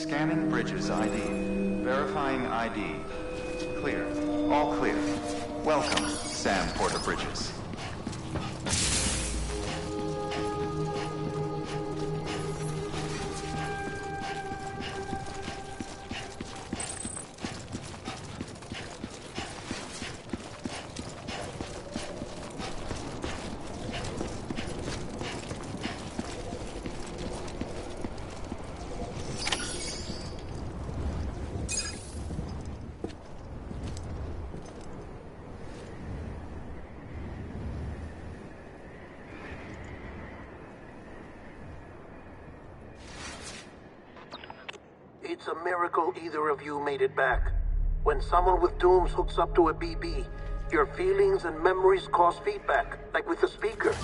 Scanning bridges ID. Verifying ID. Clear. All clear. Welcome, Sam Porter Bridges. It's a miracle either of you made it back. When someone with dooms hooks up to a BB, your feelings and memories cause feedback, like with the speaker.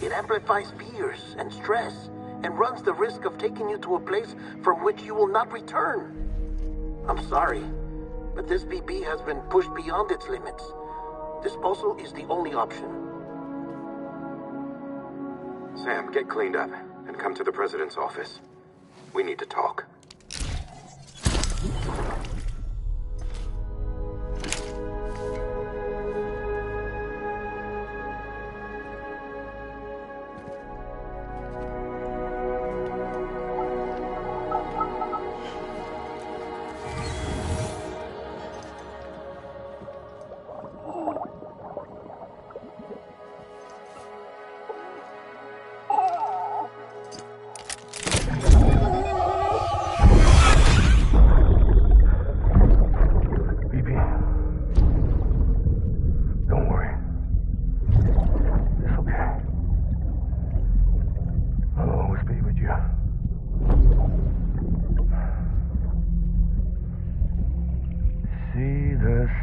It amplifies fears and stress, and runs the risk of taking you to a place from which you will not return. I'm sorry, but this BB has been pushed beyond its limits. Disposal is the only option. Sam, get cleaned up and come to the president's office. We need to talk.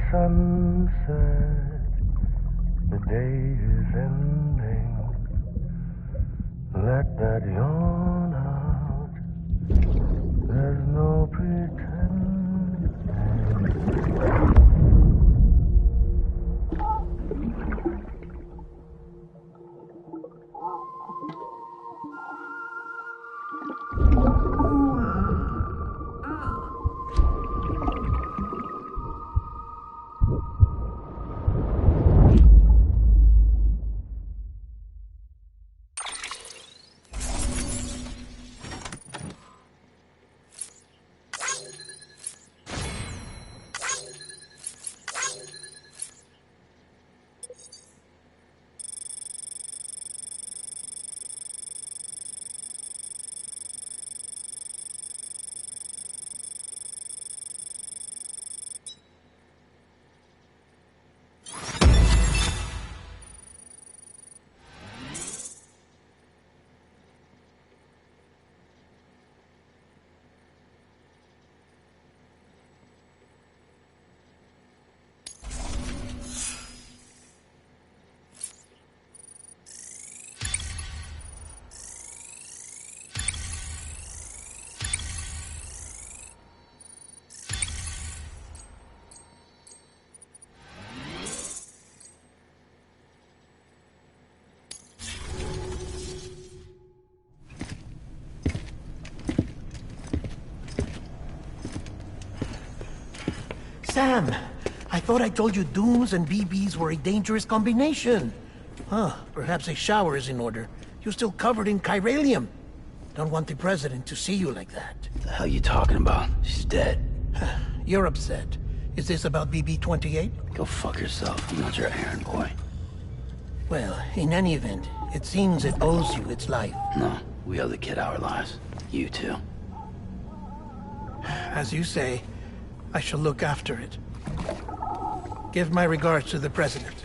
Sunset, the day is ending. Let that yawn out. There's no pretending. Sam, I thought I told you dooms and BBs were a dangerous combination. Huh, perhaps a shower is in order. You're still covered in chiralium. Don't want the president to see you like that. What the hell are you talking about? She's dead. You're upset. Is this about BB-28? Go fuck yourself. I'm not your errand boy. Well, in any event, it seems it owes you its life. No, we owe the kid our lives. You too. As you say, I shall look after it. Give my regards to the president.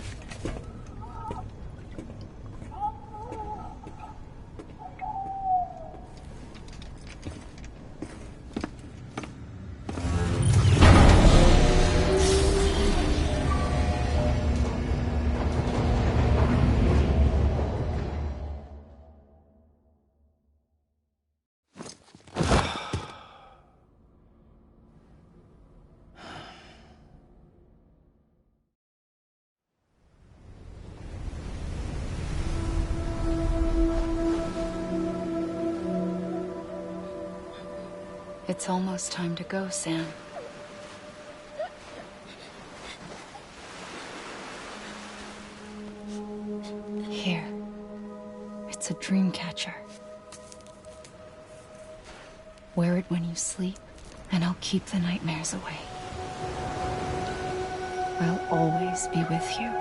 It's almost time to go, Sam. Here. It's a dream catcher. Wear it when you sleep, and I'll keep the nightmares away. I'll always be with you.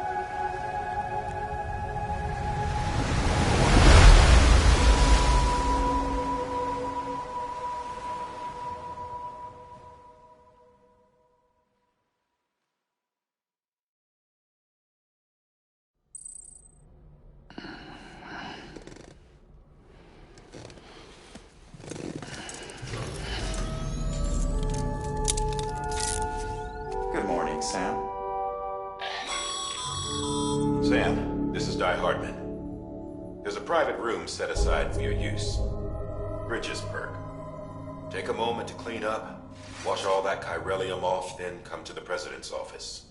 Good morning, Sam. Sam, this is Di Hardman. There's a private room set aside for your use. Bridgesburg. Take a moment to clean up, wash all that chiralium off, then come to the president's office.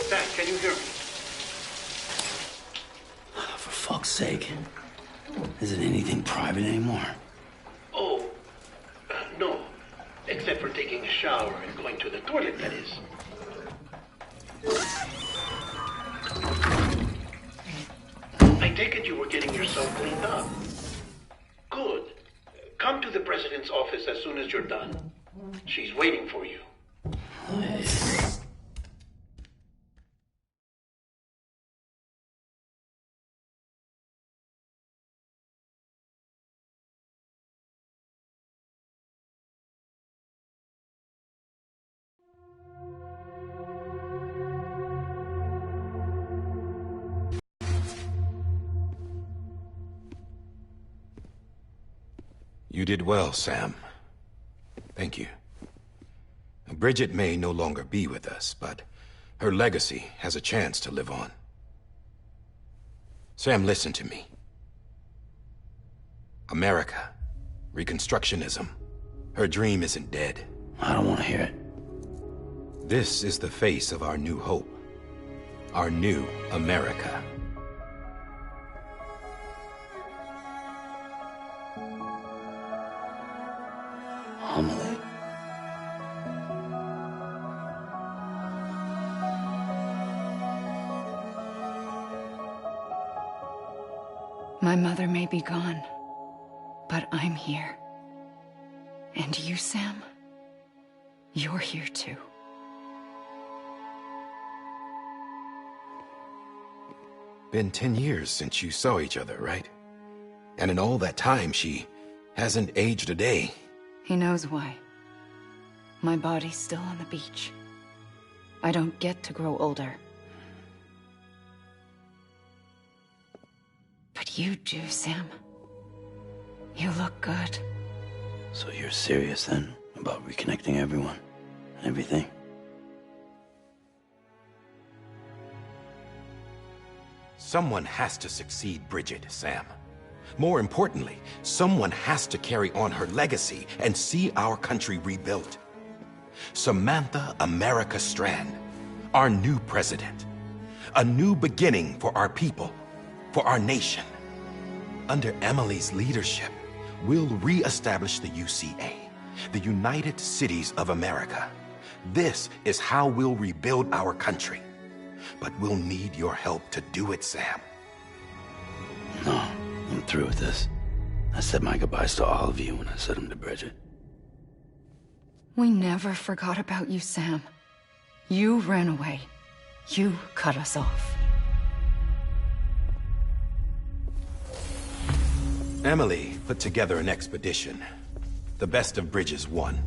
Sam, can you hear me? For fuck's sake. Isn't anything private anymore? Oh, no. Except for taking a shower and going to to the toilet, that is. I take it you were getting yourself cleaned up. Good. Come to the president's office as soon as you're done. She's waiting for you. You did well, Sam. Thank you. Bridget may no longer be with us, but her legacy has a chance to live on. Sam, listen to me. America, Reconstructionism, her dream isn't dead. I don't want to hear it. This is the face of our new hope. Our new America. Amelie. My mother may be gone, but I'm here. And you, Sam, you're here too. Been 10 years since you saw each other, right? And in all that time, she hasn't aged a day. He knows why. My body's still on the beach. I don't get to grow older. But you do, Sam. You look good. So you're serious then about reconnecting everyone and everything? Someone has to succeed Bridget, Sam. More importantly, someone has to carry on her legacy and see our country rebuilt. Samantha America Strand, our new president. A new beginning for our people, for our nation. Under Emily's leadership, we'll re-establish the UCA, the United Cities of America. This is how we'll rebuild our country. But we'll need your help to do it, Sam. No, I'm through with this. I said my goodbyes to all of you when I said them to Bridget. We never forgot about you, Sam. You ran away. You cut us off. Emily put together an expedition. The best of Bridges won.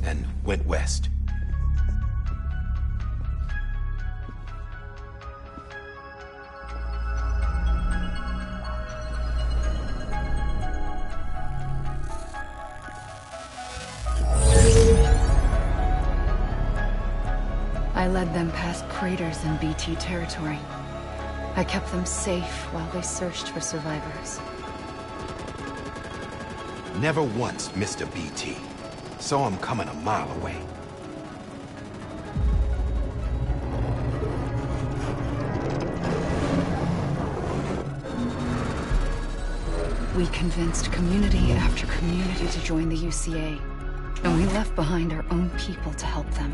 And went west. I led them past craters in BT territory. I kept them safe while they searched for survivors. Never once missed a BT. Saw him coming a mile away. We convinced community after community to join the UCA, and we left behind our own people to help them.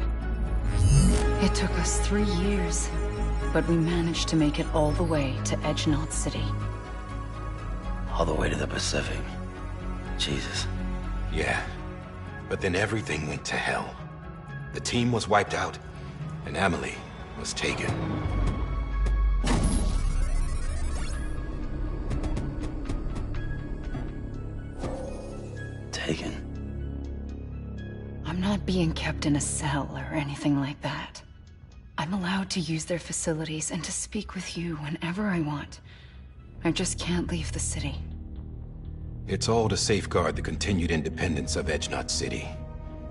It took us 3 years, but we managed to make it all the way to Edge-Knot City. All the way to the Pacific. Jesus. Yeah, but then everything went to hell. The team was wiped out, and Emily was taken. Taken? I'm not being kept in a cell or anything like that. I'm allowed to use their facilities and to speak with you whenever I want. I just can't leave the city. It's all to safeguard the continued independence of Edge-Knot City.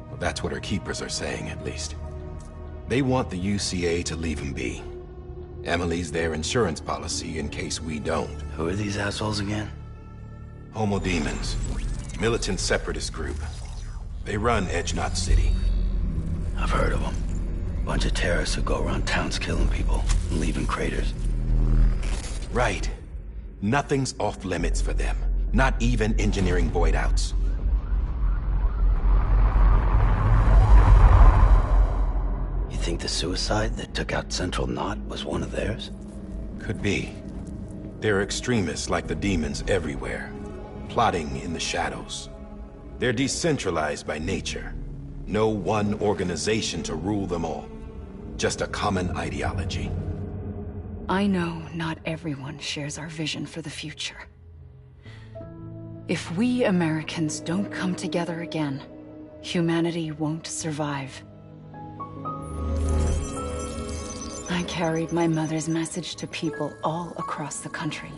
Well, that's what our keepers are saying, at least. They want the UCA to leave him be. Emily's their insurance policy in case we don't. Who are these assholes again? Homo Demons. Militant separatist group. They run Edge-Knot City. I've heard of them. Bunch of terrorists who go around towns killing people and leaving craters. Right. Nothing's off limits for them. Not even engineering void outs. think the suicide that took out Central Knot was one of theirs? Could be. There are extremists like the demons everywhere, plotting in the shadows. They're decentralized by nature. No one organization to rule them all. Just a common ideology. I know not everyone shares our vision for the future. If we Americans don't come together again, humanity won't survive. I carried my mother's message to people all across the country.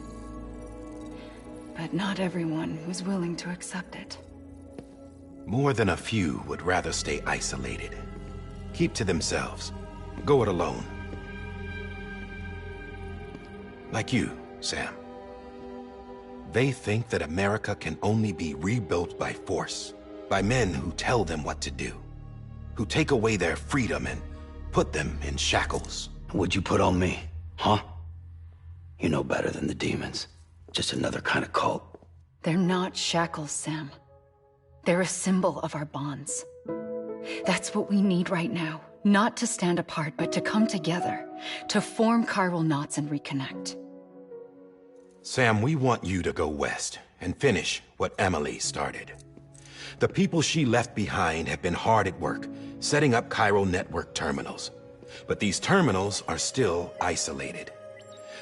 But not everyone was willing to accept it. More than a few would rather stay isolated. Keep to themselves. Go it alone. Like you, Sam. They think that America can only be rebuilt by force, by men who tell them what to do, who take away their freedom and put them in shackles. What'd you put on me, huh? You know better than the demons. Just another kind of cult. They're not shackles, Sam. They're a symbol of our bonds. That's what we need right now. Not to stand apart, but to come together. To form chiral knots and reconnect. Sam, we want you to go west and finish what Emily started. The people she left behind have been hard at work, setting up chiral network terminals. But these terminals are still isolated.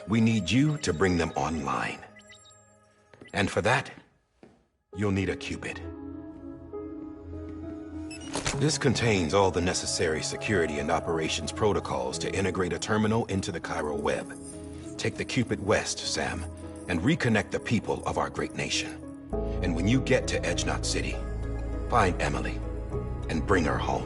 We need you to bring them online. And for that, you'll need a Cupid. This contains all the necessary security and operations protocols to integrate a terminal into the chiral web. Take the Cupid west, Sam, and reconnect the people of our great nation. And when you get to Edge Knot City, find Emily and bring her home.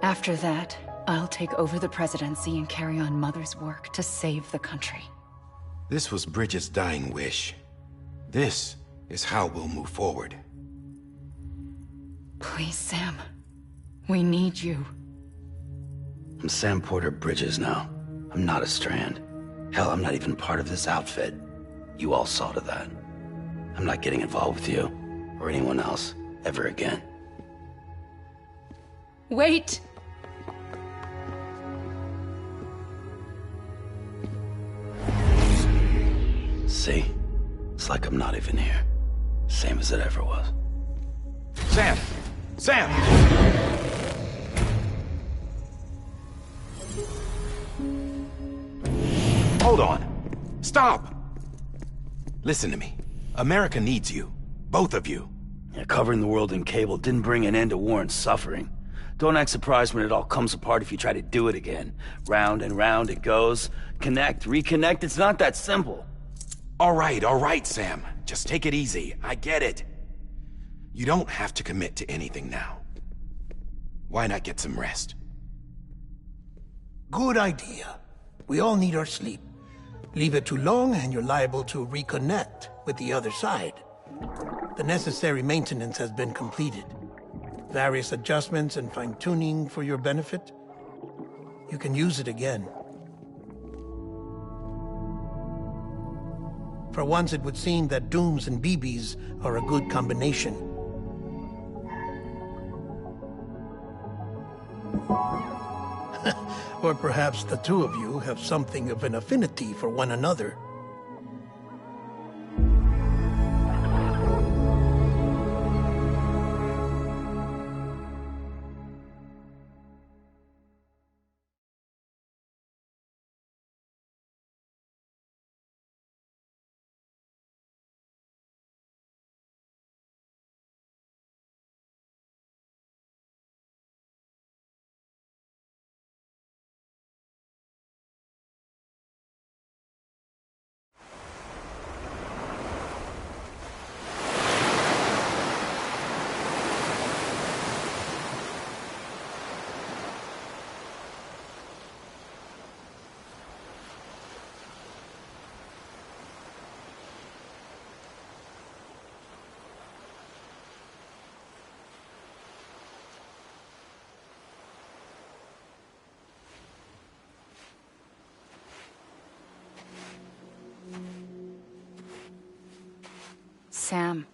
After that, I'll take over the presidency and carry on Mother's work to save the country. This was Bridget's dying wish. This is how we'll move forward. Please, Sam. We need you. I'm Sam Porter Bridges now. I'm not a Strand. Hell, I'm not even part of this outfit. You all saw to that. I'm not getting involved with you, or anyone else, ever again. Wait! See? It's like I'm not even here. Same as it ever was. Sam! Sam! Hold on. Stop! Listen to me. America needs you. Both of you. Yeah, covering the world in cable didn't bring an end to war and suffering. Don't act surprised when it all comes apart if you try to do it again. Round and round it goes. Connect, reconnect, it's not that simple. All right, Sam. Just take it easy. I get it. You don't have to commit to anything now. Why not get some rest? Good idea. We all need our sleep. Leave it too long and you're liable to reconnect with the other side. The necessary maintenance has been completed. Various adjustments and fine-tuning for your benefit. You can use it again. For once, it would seem that Dooms and BBs are a good combination. Or perhaps the two of you have something of an affinity for one another. Sam.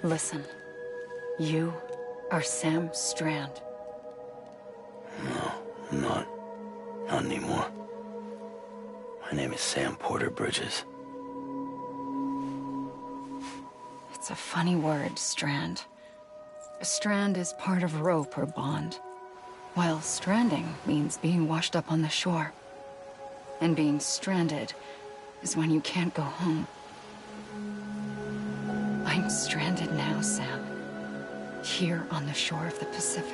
Listen. You are Sam Strand. No, I'm not. Not anymore. My name is Sam Porter Bridges. It's a funny word, Strand. A strand is part of rope or bond, while stranding means being washed up on the shore. And being stranded is when you can't go home. I'm stranded now, Sam. Here on the shore of the Pacific.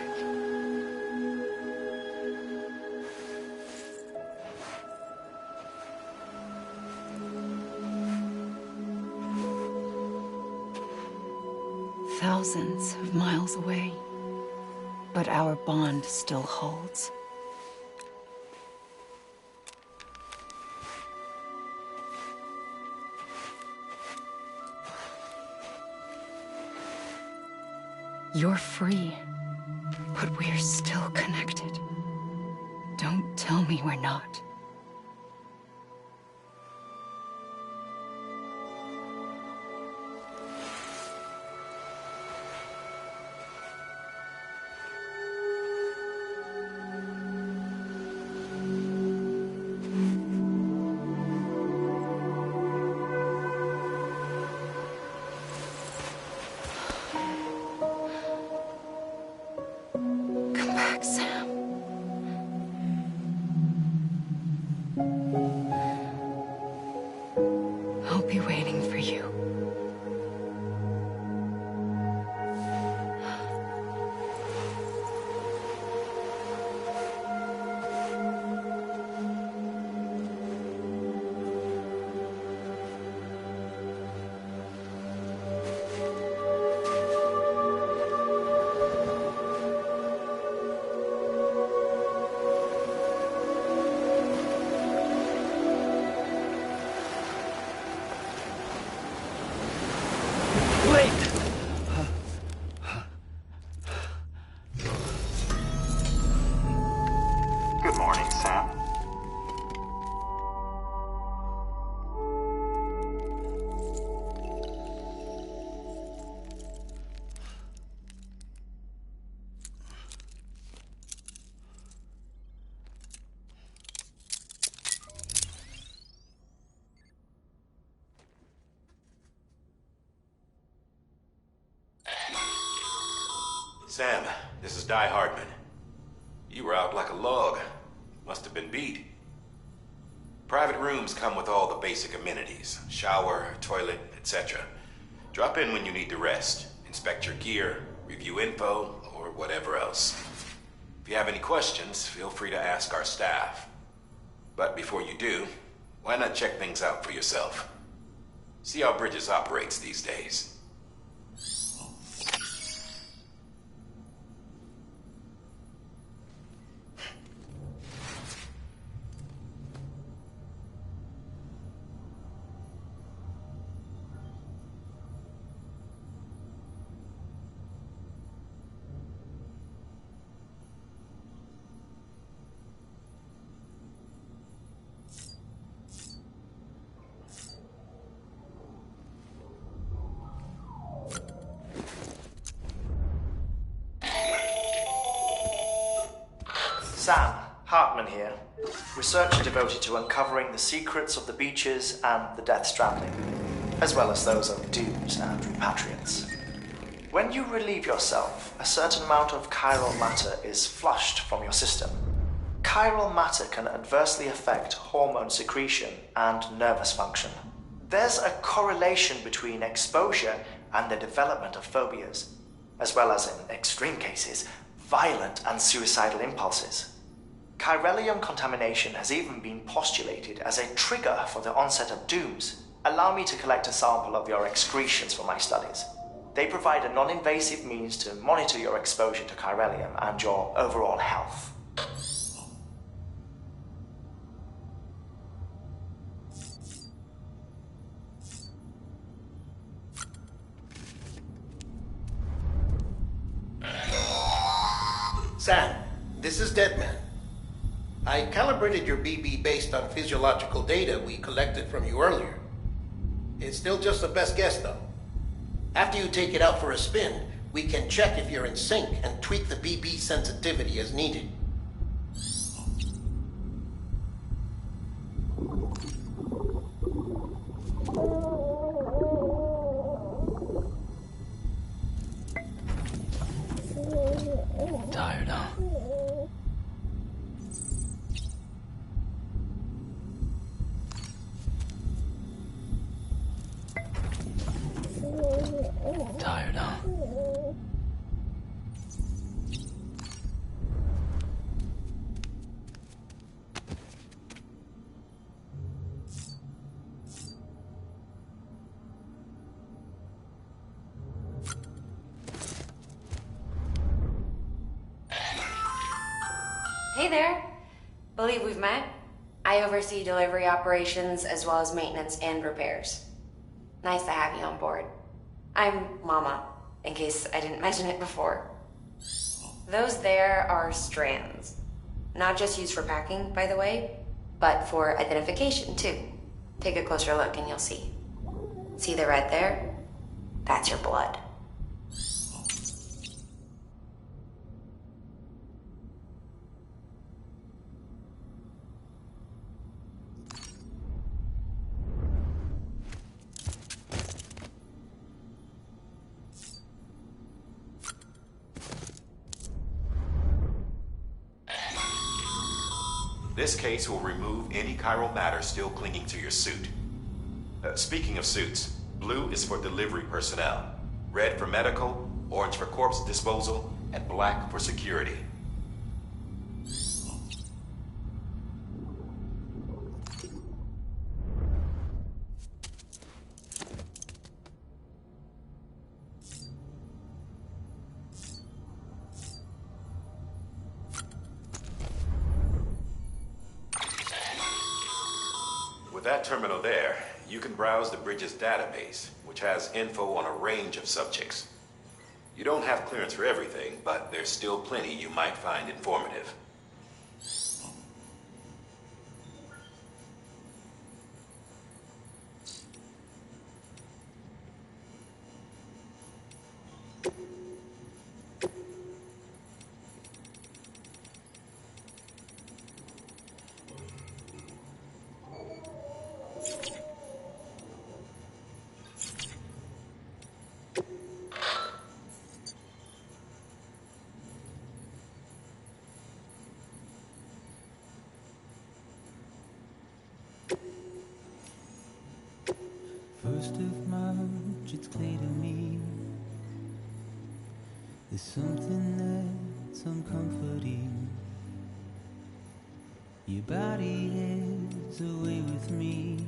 Thousands of miles away, but our bond still holds. You're free, but we're still connected. Don't tell me we're not. Come back, Sam. I'll be waiting for you. Good morning, Sam. Sam, this is Die Hardman. You were out like a log. Must have been beat. Private rooms come with all the basic amenities. Shower, toilet, etc. Drop in when you need to rest. Inspect your gear, review info, or whatever else. If you have any questions, feel free to ask our staff. But before you do, why not check things out for yourself? See how Bridges operates these days. Sam, Hartman here, researcher devoted to uncovering the secrets of the beaches and the Death Stranding, as well as those of dooms and repatriants. When you relieve yourself, a certain amount of chiral matter is flushed from your system. Chiral matter can adversely affect hormone secretion and nervous function. There's a correlation between exposure and the development of phobias, as well as, in extreme cases, violent and suicidal impulses. Chiralium contamination has even been postulated as a trigger for the onset of dooms. Allow me to collect a sample of your excretions for my studies. They provide a non-invasive means to monitor your exposure to chiralium and your overall health. Sam, this is Deadman. I calibrated your BB based on physiological data we collected from you earlier. It's still just a best guess, though. After you take it out for a spin, we can check if you're in sync and tweak the BB sensitivity as needed. Tired, huh? Tired, huh? Hey there. Believe we've met. I oversee delivery operations as well as maintenance and repairs. Nice to have you on board. I'm Mama, in case I didn't mention it before. Those there are strands. Not just used for packing, by the way, but for identification too. Take a closer look and you'll see. See the red there? That's your blood. This case will remove any chiral matter still clinging to your suit. Speaking of suits, blue is for delivery personnel, red for medical, orange for corpse disposal, and black for security. With that terminal there, you can browse the Bridges database, which has info on a range of subjects. You don't have clearance for everything, but there's still plenty you might find informative. First of March, it's clear to me there's something that's uncomforting. Your body is away with me,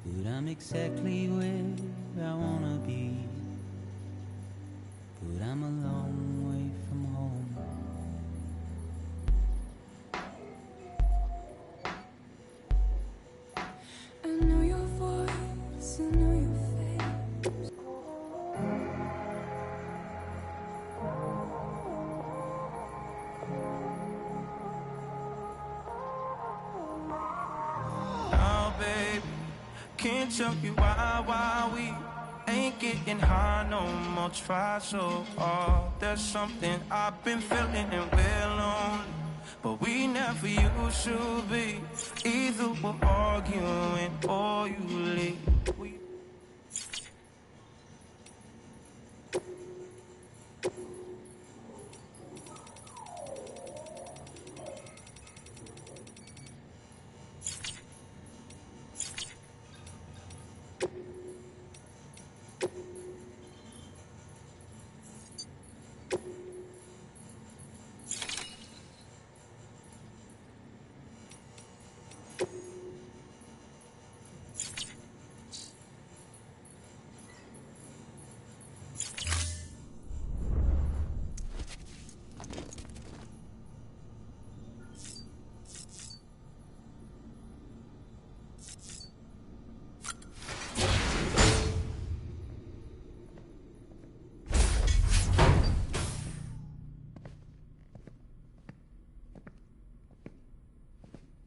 but I'm exactly where I wanna be. But I'm a long way from home. I know your voice, I know your face. Oh, baby, can't tell you why we ain't getting high no more. Try so hard. There's something I've been feeling and we're lonely, but we never used to be. Either we're arguing or you leave.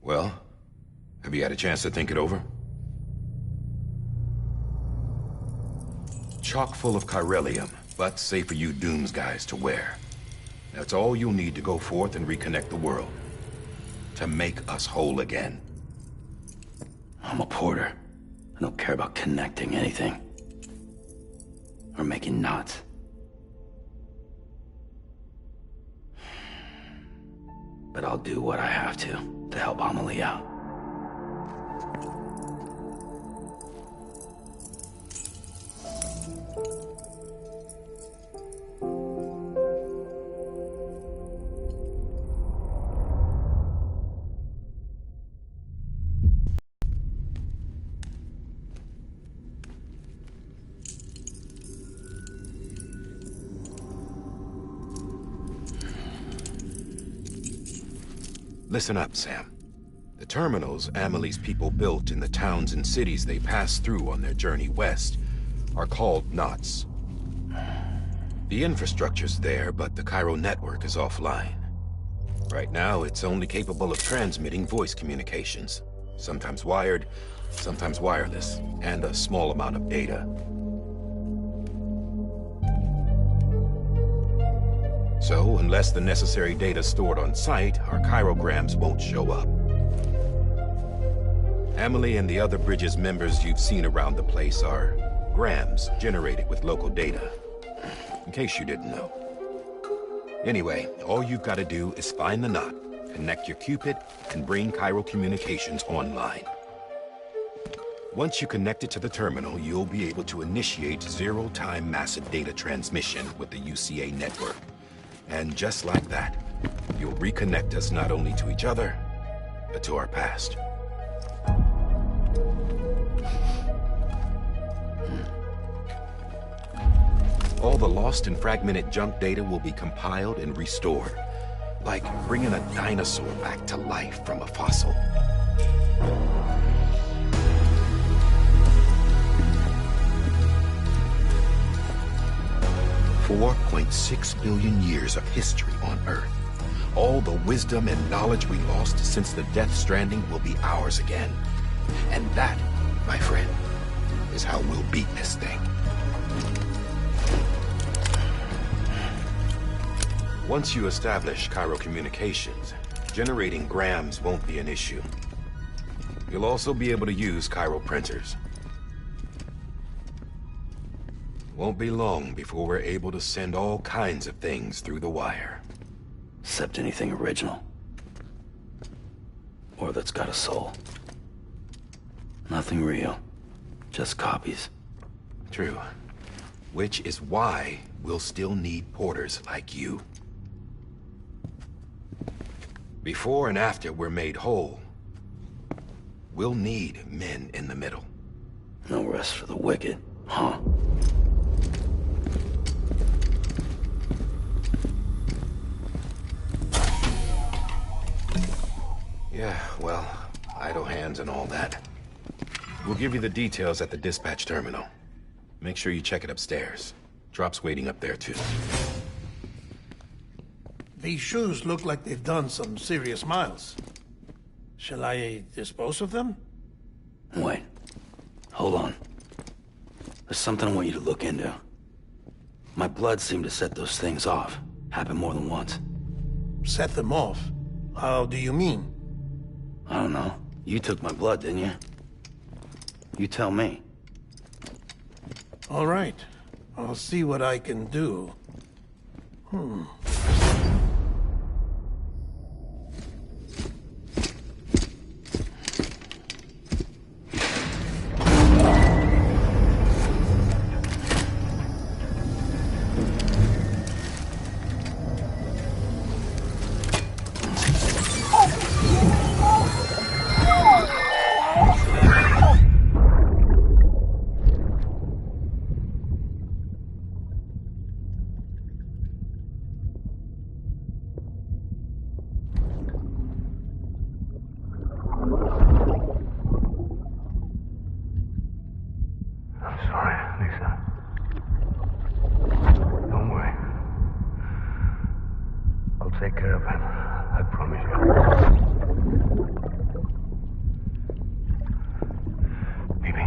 Well, have you had a chance to think it over? chock full of chiralium, but safe for you Dooms guys to wear. That's all you'll need to go forth and reconnect the world. To make us whole again. I'm a porter. I don't care about connecting anything. Or making knots. But I'll do what I have to help Amelie out. Listen up, Sam. The terminals Amelie's people built in the towns and cities they passed through on their journey west are called knots. The infrastructure's there, but the Cairo network is offline. Right now, it's only capable of transmitting voice communications. Sometimes wired, sometimes wireless, and a small amount of data. So, unless the necessary data stored on site, our chirograms won't show up. Amelie and the other Bridges members you've seen around the place are grams generated with local data. In case you didn't know. Anyway, all you've got to do is find the knot, connect your Cupid, and bring Cairo communications online. Once you connect it to the terminal, you'll be able to initiate zero-time massive data transmission with the UCA network. And just like that, you'll reconnect us not only to each other, but to our past. All the lost and fragmented junk data will be compiled and restored, like bringing a dinosaur back to life from a fossil. 4.6 billion years of history on Earth. All the wisdom and knowledge we lost since the Death Stranding will be ours again. And that, my friend, is how we'll beat this thing. Once you establish Cairo communications, generating grams won't be an issue. You'll also be able to use Cairo printers. Won't be long before we're able to send all kinds of things through the wire. Except anything original. Or that's got a soul. Nothing real. Just copies. True. Which is why we'll still need porters like you. Before and after we're made whole, we'll need men in the middle. No rest for the wicked, huh? Yeah, well, idle hands and all that. We'll give you the details at the dispatch terminal. Make sure you check it upstairs. Drop's waiting up there, too. These shoes look like they've done some serious miles. Shall I dispose of them? Wait. Hold on. There's something I want you to look into. My blood seemed to set those things off. Happened more than once. Set them off? How do you mean? I don't know. You took my blood, didn't you? You tell me. All right. I'll see what I can do. Take care of him. I promise you. Baby.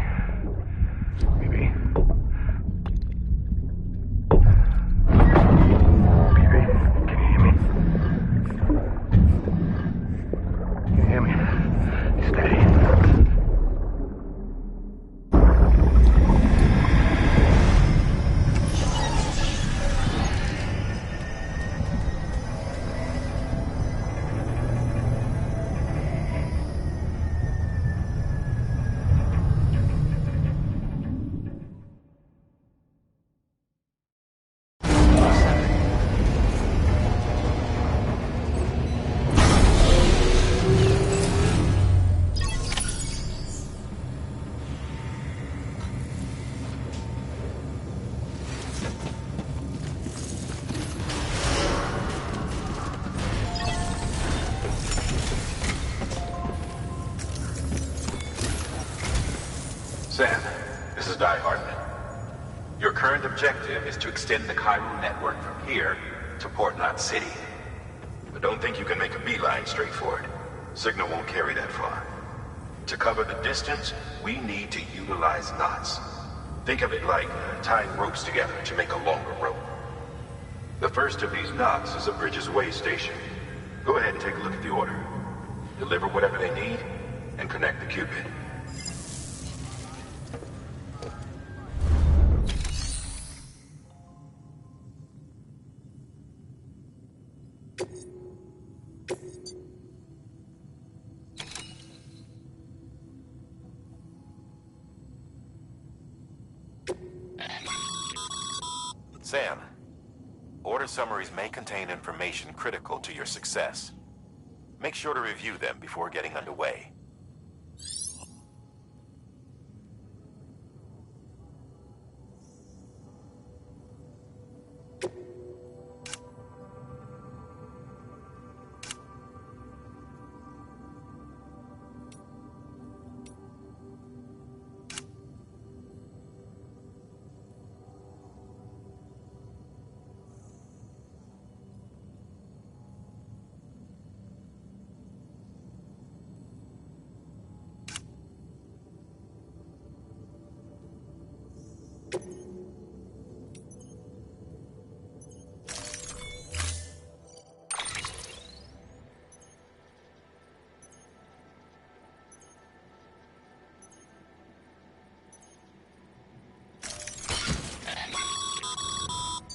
Die Hardman. Your current objective is to extend the Cairo network from here to Port Knot City. But don't think you can make a beeline straight for it. Signal won't carry that far. To cover the distance, we need to utilize knots. Think of it like tying ropes together to make a longer rope. The first of these knots is a Bridges Way station. Go ahead and take a look at the order. Deliver whatever they need, and connect the Cupid. Sam, order summaries may contain information critical to your success. Make sure to review them before getting underway.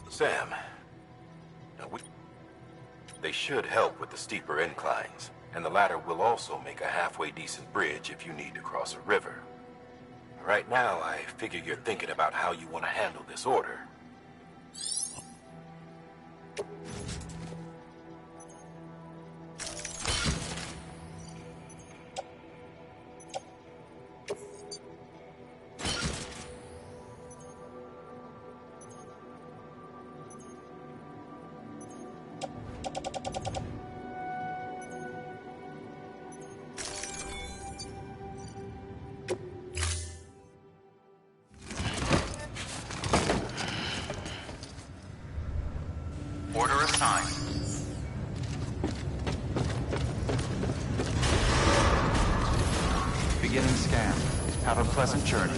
Sam, they should help with the steeper inclines, and the latter will also make a halfway decent bridge if you need to cross a river. Right now, I figure you're thinking about how you want to handle this order. Order assigned. Beginning scan. Have a pleasant journey.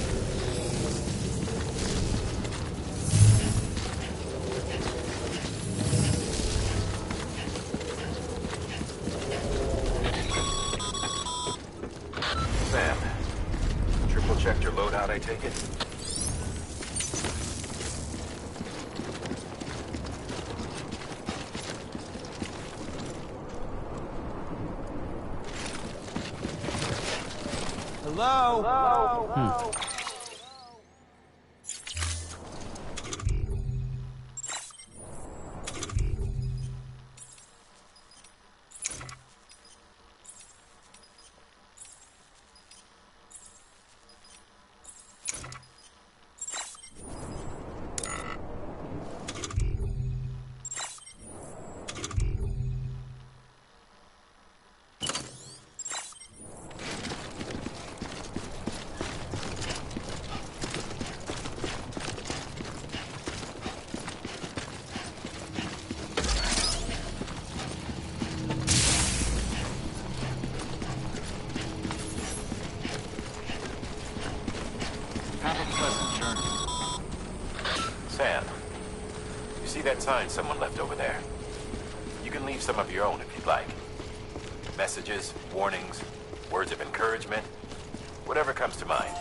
Sam, triple checked your loadout, I take it? Hello? Have a pleasant journey. Sam, you see that sign someone left over there? You can leave some of your own if you'd like. Messages, warnings, words of encouragement, whatever comes to mind.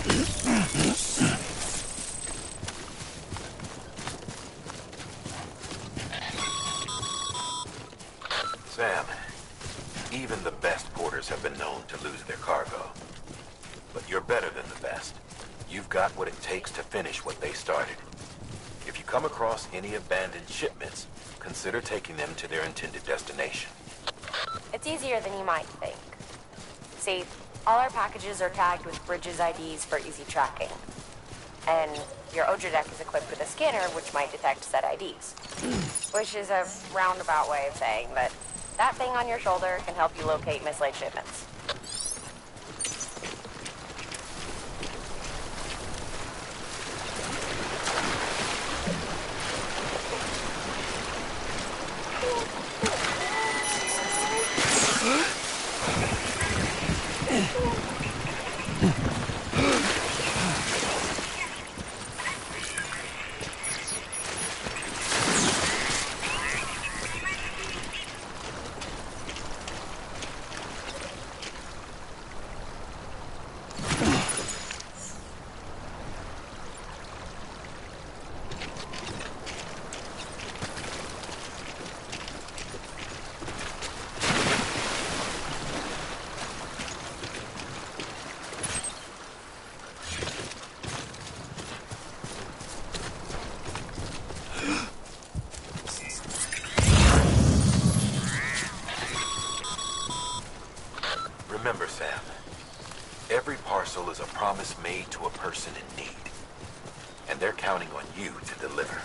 Sam, even the best porters have been known to lose their cargo. But you're better than the best. You've got what it takes to finish what they started. If you come across any abandoned shipments, consider taking them to their intended destination. It's easier than you might think. See, all our packages are tagged with Bridges IDs for easy tracking. And your Odra deck is equipped with a scanner which might detect said IDs. Which is a roundabout way of saying that that thing on your shoulder can help you locate mislaid shipments. Remember, Sam, every parcel is a promise made to a person in need. And they're counting on you to deliver.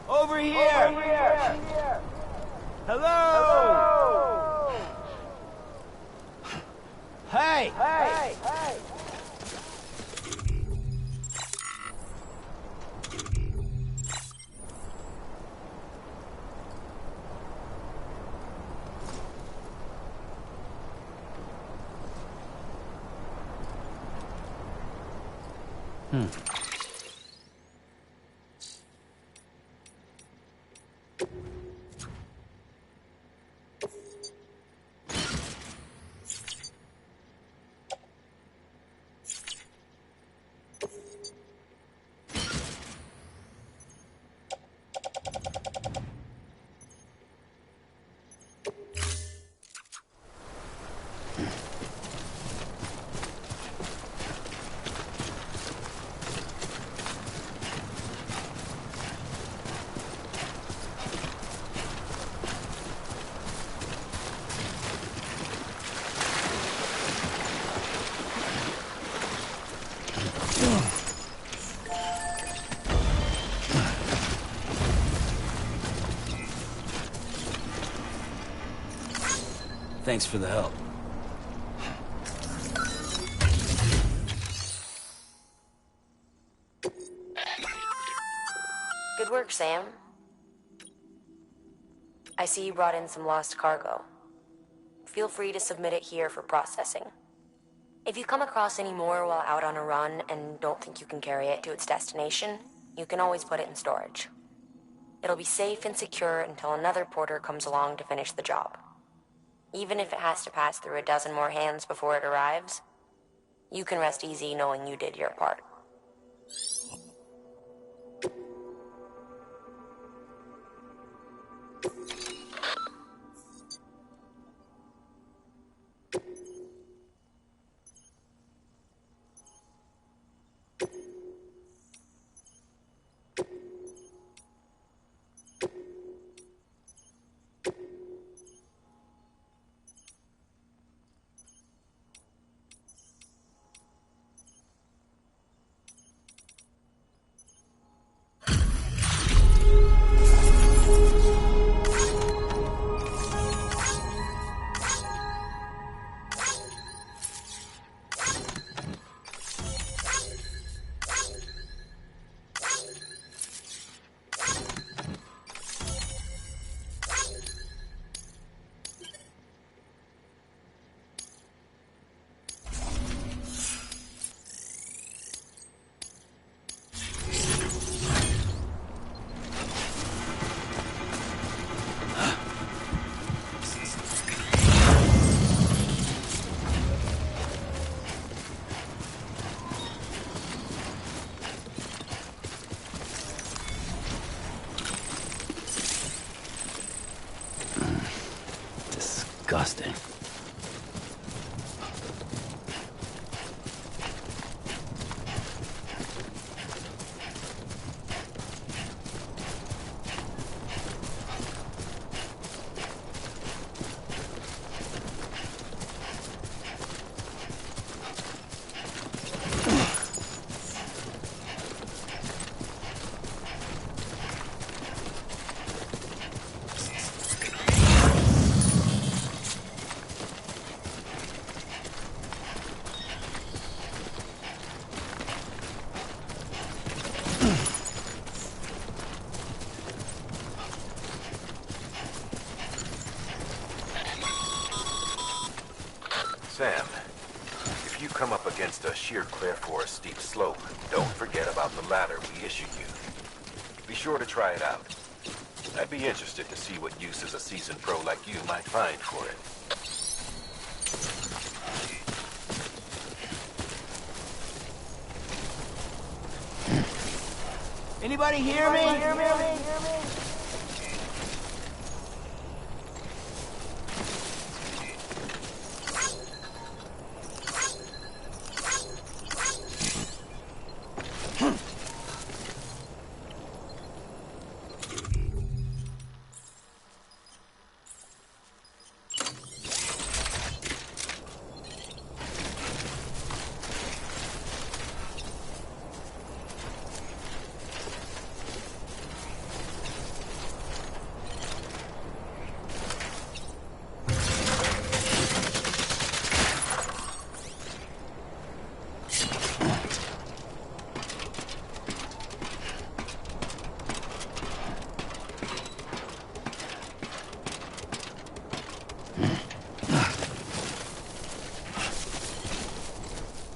Over here! Hello! Hey! Thanks for the help. Good work, Sam. I see you brought in some lost cargo. Feel free to submit it here for processing. If you come across any more while out on a run and don't think you can carry it to its destination, you can always put it in storage. It'll be safe and secure until another porter comes along to finish the job. Even if it has to pass through a dozen more hands before it arrives, you can rest easy knowing you did your part. disgusting. Sam, if you come up against a sheer cliff or a steep slope, don't forget about the ladder we issued you. Be sure to try it out. I'd be interested to see what uses a seasoned pro like you might find for it. Anybody hear me?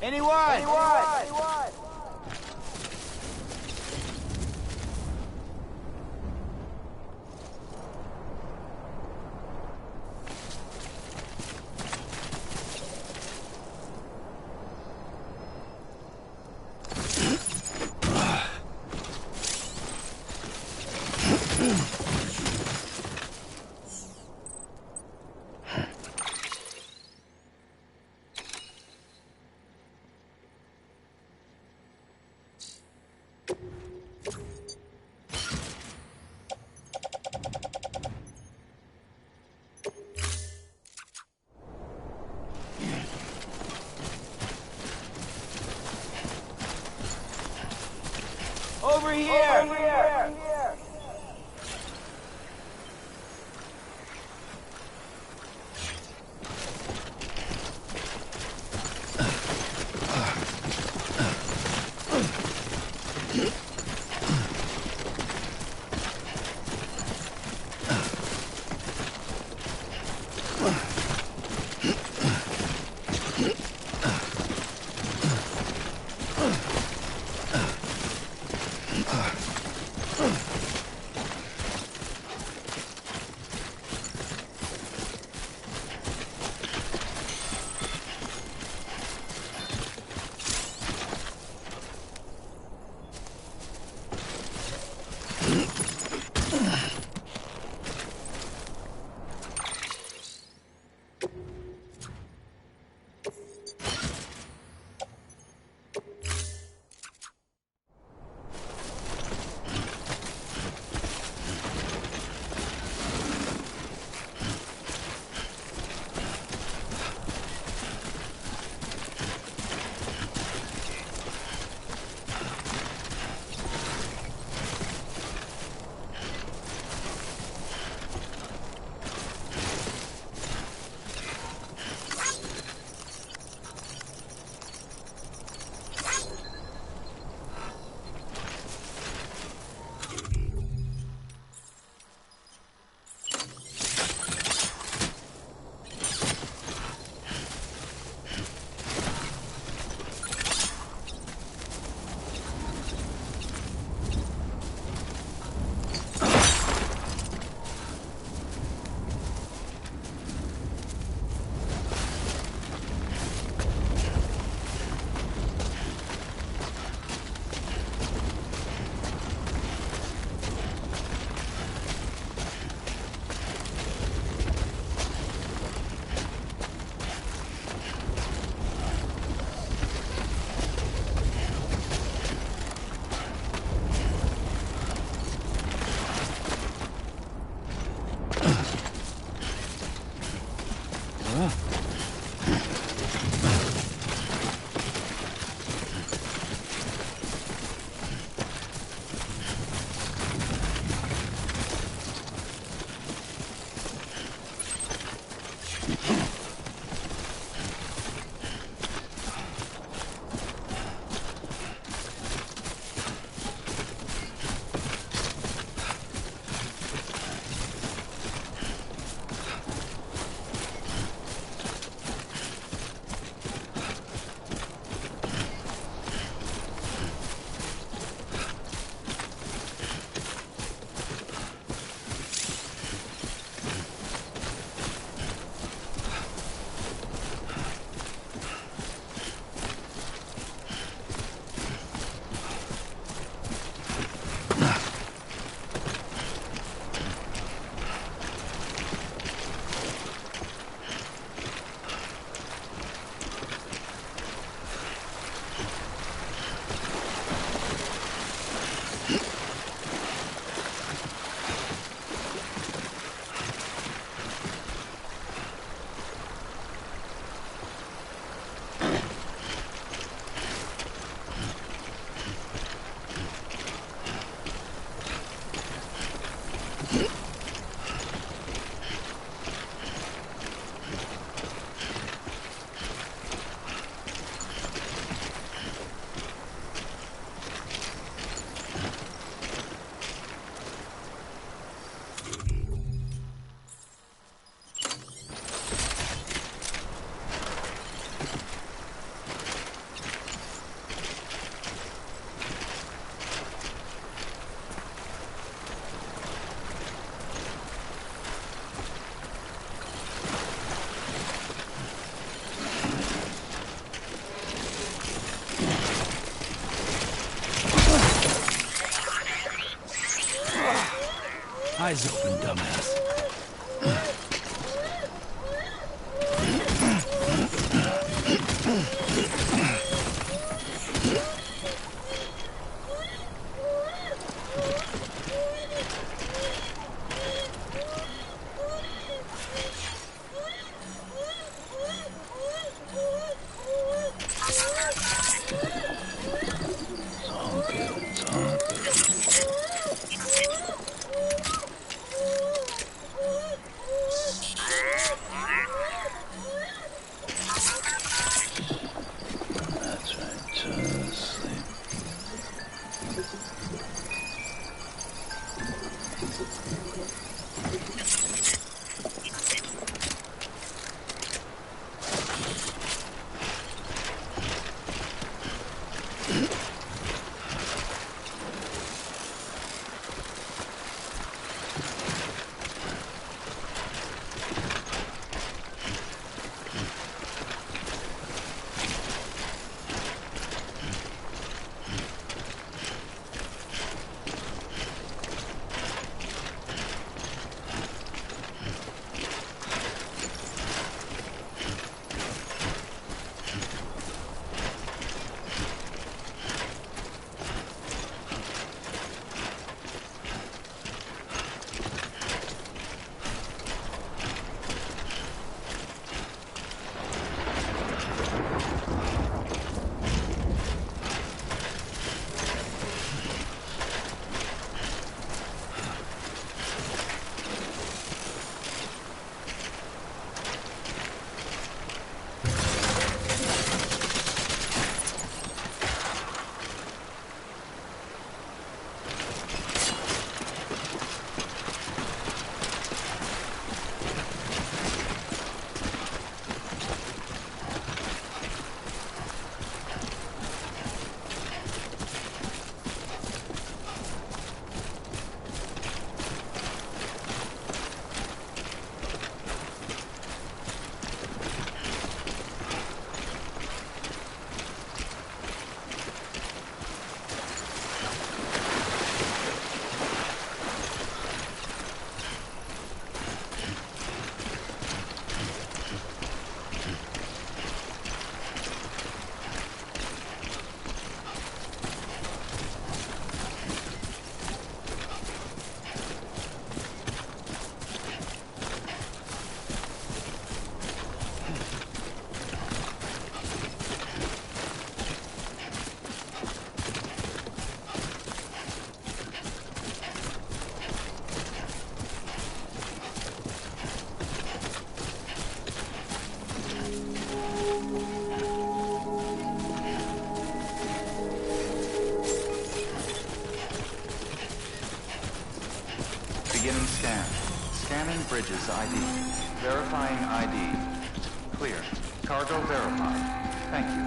Anyone? Over here! Eyes open, dumbass. Beginning scan. Scanning Bridges ID. Verifying ID. Clear. Cargo verified. Thank you.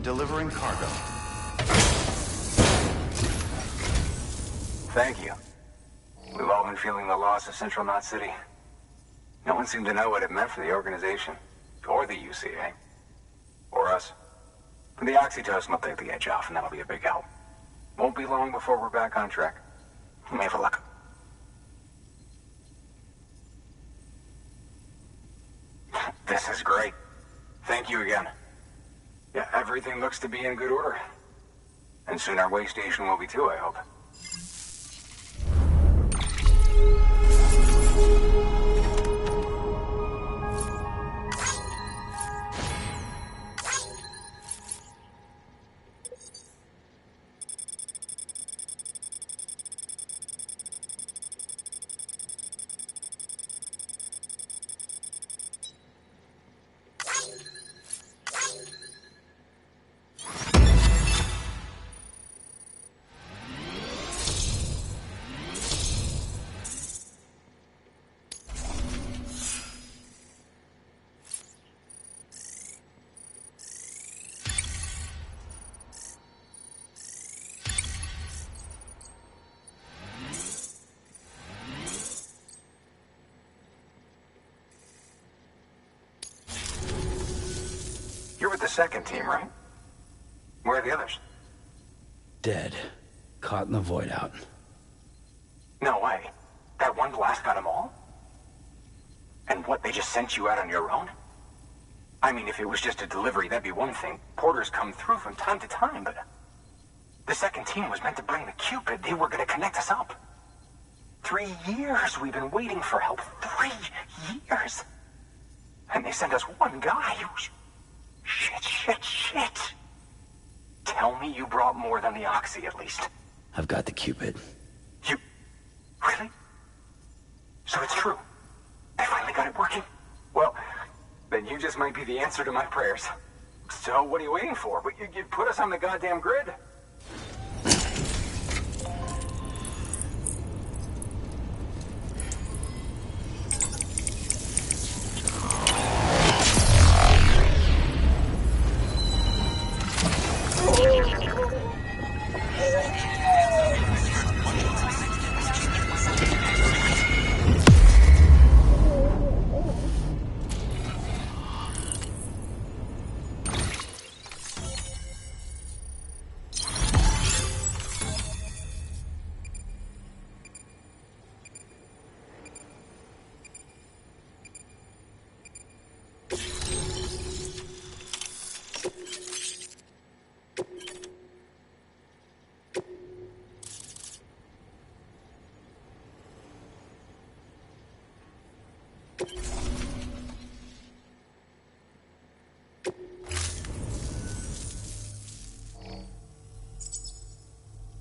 Delivering cargo. Thank you. We've all been feeling the loss of Central Knot City. No one seemed to know what it meant for the organization, or the UCA, or us. The oxytocin will take the edge off, and that'll be a big help. Won't be long before we're back on track. We may have a look. This is great. Thank you again. Yeah, everything looks to be in good order. And soon our way station will be too, I hope. You're with the second team, right? Where are the others? Dead. Caught in the void out. No way. That one blast got them all? And what, they just sent you out on your own? I mean, if it was just a delivery, that'd be one thing. Porters come through from time to time, but... The second team was meant to bring the Cupid. They were gonna connect us up. 3 years we've been waiting for help. 3 years! And they sent us one guy who's... Shit. Tell me you brought more than the Oxy, at least. I've got the Cupid. You... Really? So it's true. They finally got it working? Well, then you just might be the answer to my prayers. So what are you waiting for? You put us on the goddamn grid.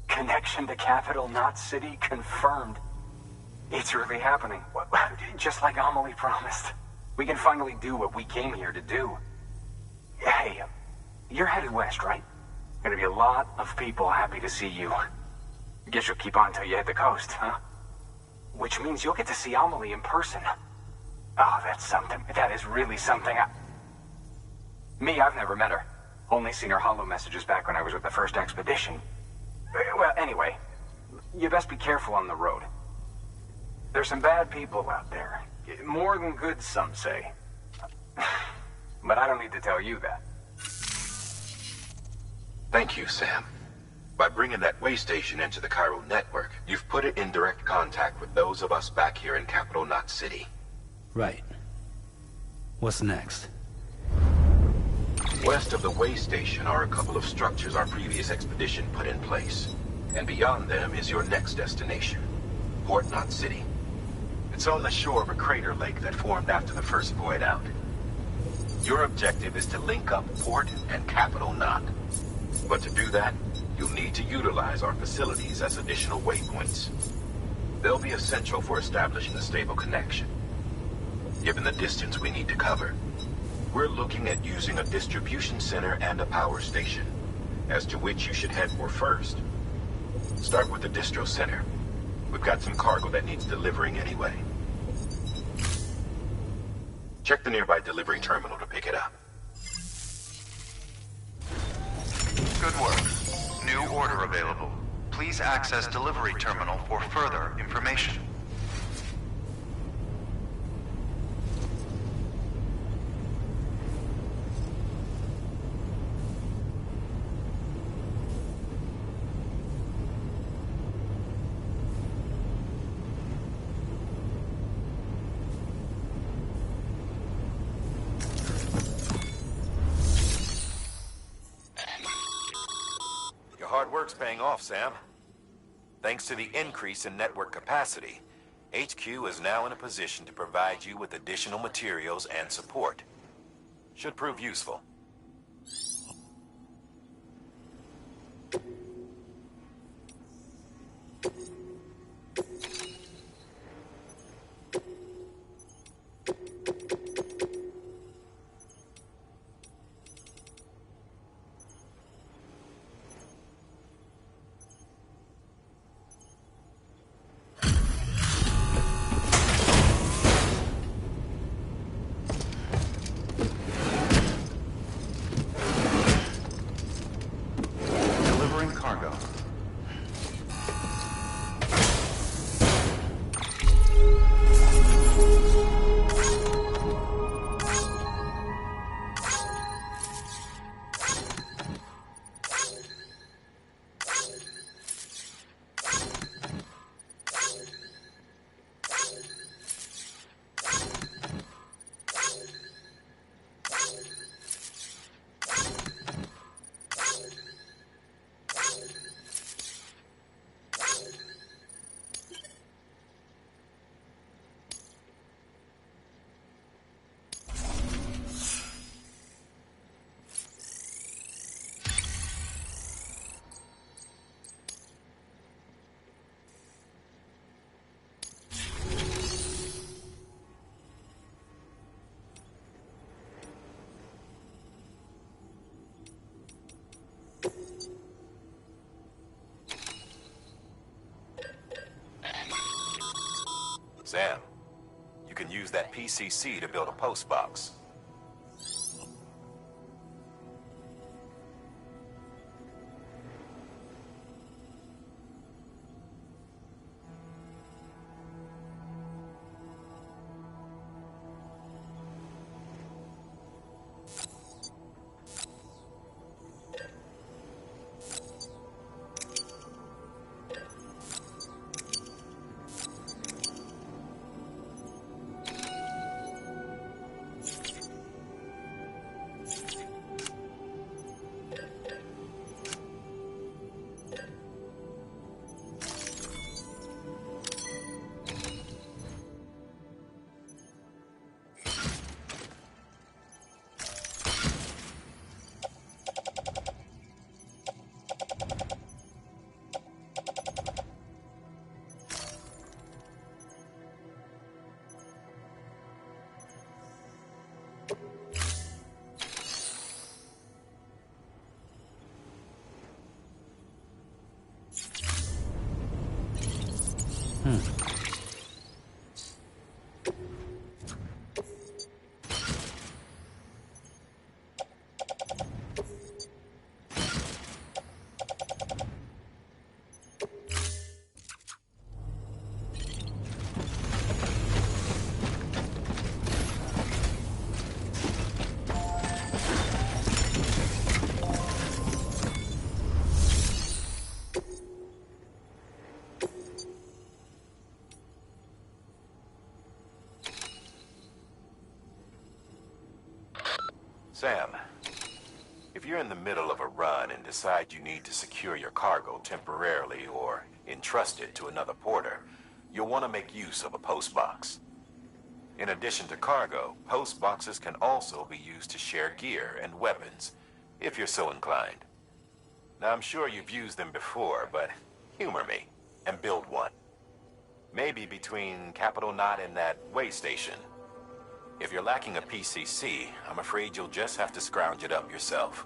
Connection to Capital Knot City confirmed. It's really happening. Just like Amelie promised. We can finally do what we came here to do. Hey, you're headed west, right? Gonna be a lot of people happy to see you. Guess you'll keep on till you hit the coast, huh? Which means you'll get to see Amelie in person. Oh, that's something. That is really something. Me, I've never met her. Only seen her holo messages back when I was with the first expedition. Well, anyway, you best be careful on the road. There's some bad people out there. More than good, some say. But I don't need to tell you that. Thank you, Sam. By bringing that way station into the Cairo network, you've put it in direct contact with those of us back here in Capital Knot City. Right. What's next? West of the way station are a couple of structures our previous expedition put in place. And beyond them is your next destination, Port Knot City. It's on the shore of a crater lake that formed after the first void out. Your objective is to link up Port and Capital Knot. But to do that, you'll need to utilize our facilities as additional waypoints. They'll be essential for establishing a stable connection. Given the distance we need to cover, we're looking at using a distribution center and a power station, as to which you should head for first. Start with the distro center. We've got some cargo that needs delivering anyway. Check the nearby delivery terminal to pick it up. Good work. New order available. Please access delivery terminal for further information. Hard work's paying off, Sam. Thanks to the increase in network capacity, HQ is now in a position to provide you with additional materials and support. Should prove useful. Sam, you can use that PCC to build a post box. Sam, if you're in the middle of a run and decide you need to secure your cargo temporarily or entrust it to another porter, you'll want to make use of a post box. In addition to cargo, post boxes can also be used to share gear and weapons, if you're so inclined. Now, I'm sure you've used them before, but humor me and build one. Maybe between Capital Knot and that way station. If you're lacking a PCC, I'm afraid you'll just have to scrounge it up yourself.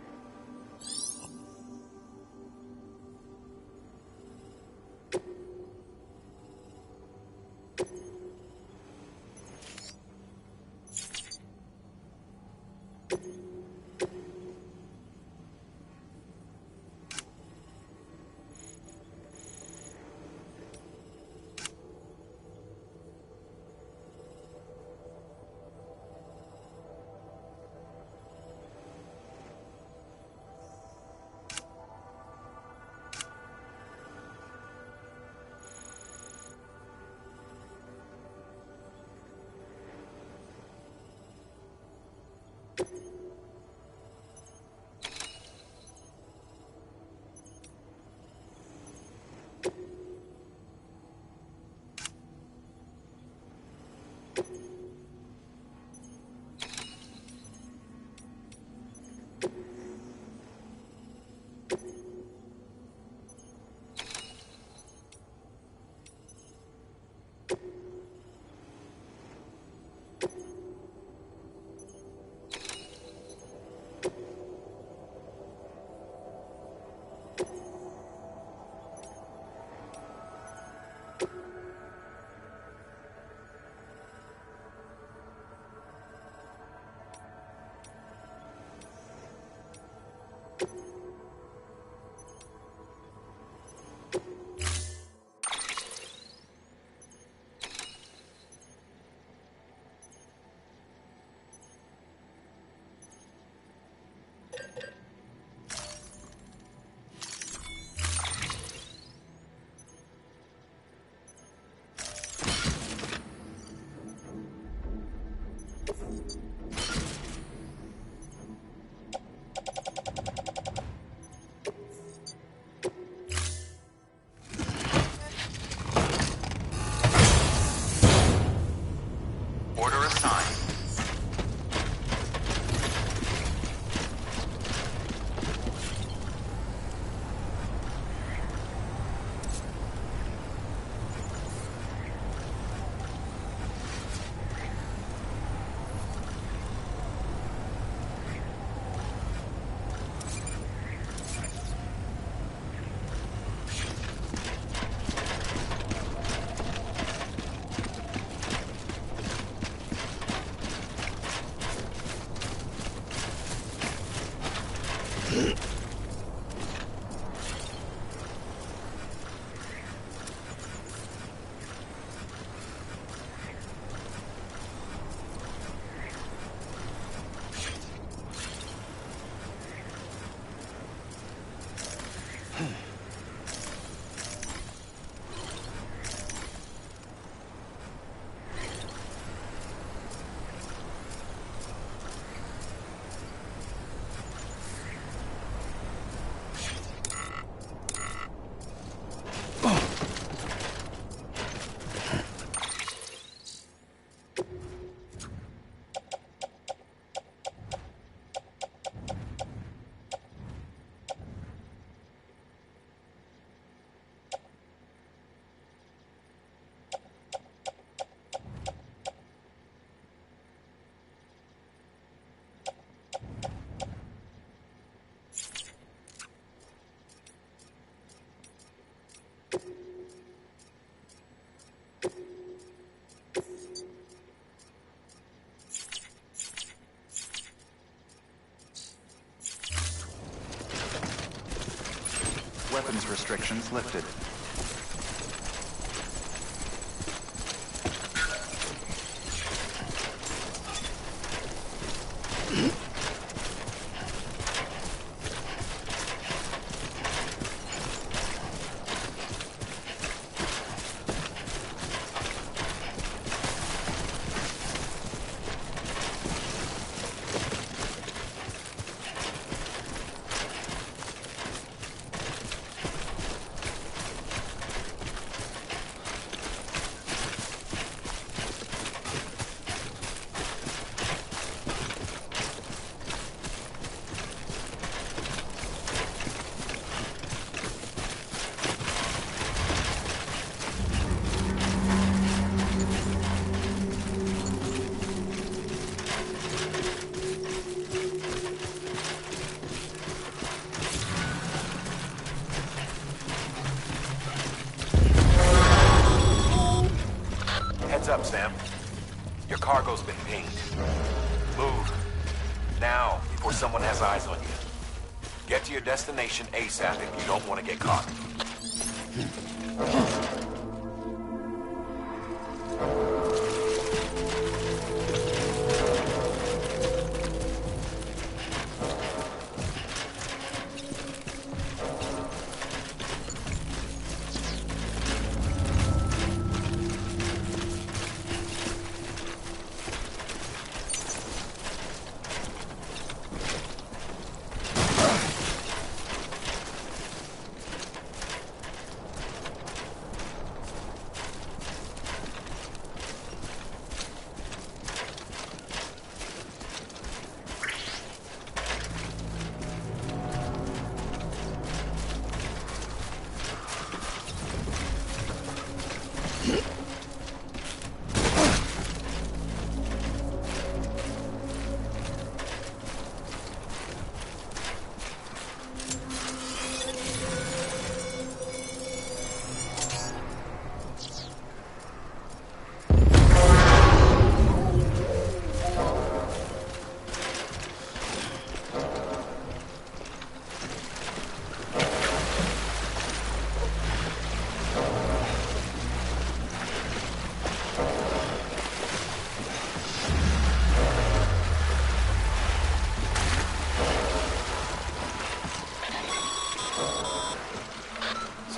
Weapons restrictions lifted. Up, Sam. Your cargo's been pinged. Move. Now, before someone has eyes on you. Get to your destination ASAP if you don't want to get caught.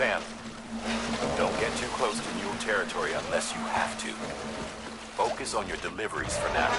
Sam, don't get too close to mule territory unless you have to. Focus on your deliveries for now.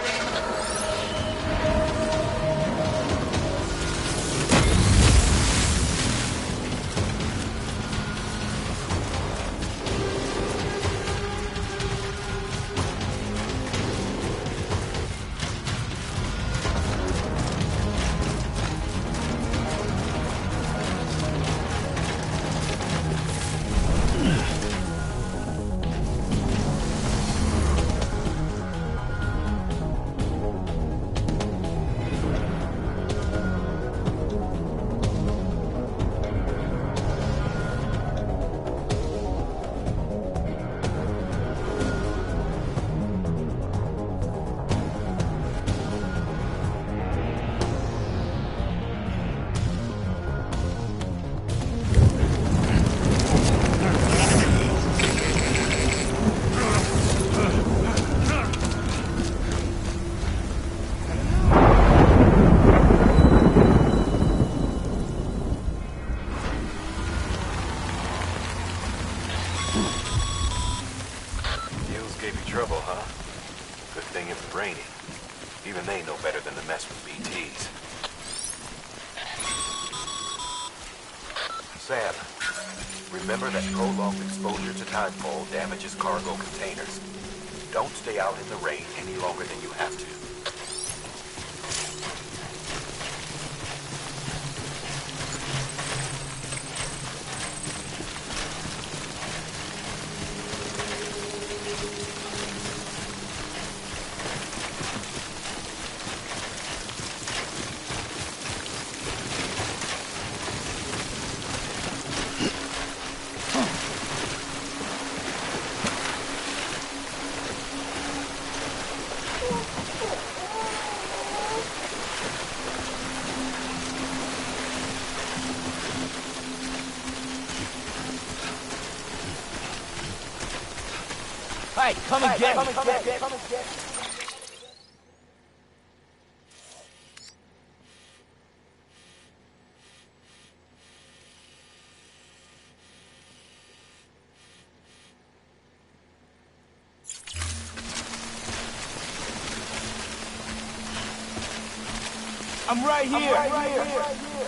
Even they know better than to mess with BTs. Sam, remember that prolonged exposure to timefall damages cargo containers. Don't stay out in the rain any longer than you have to. Hey, come and get me. I'm right here.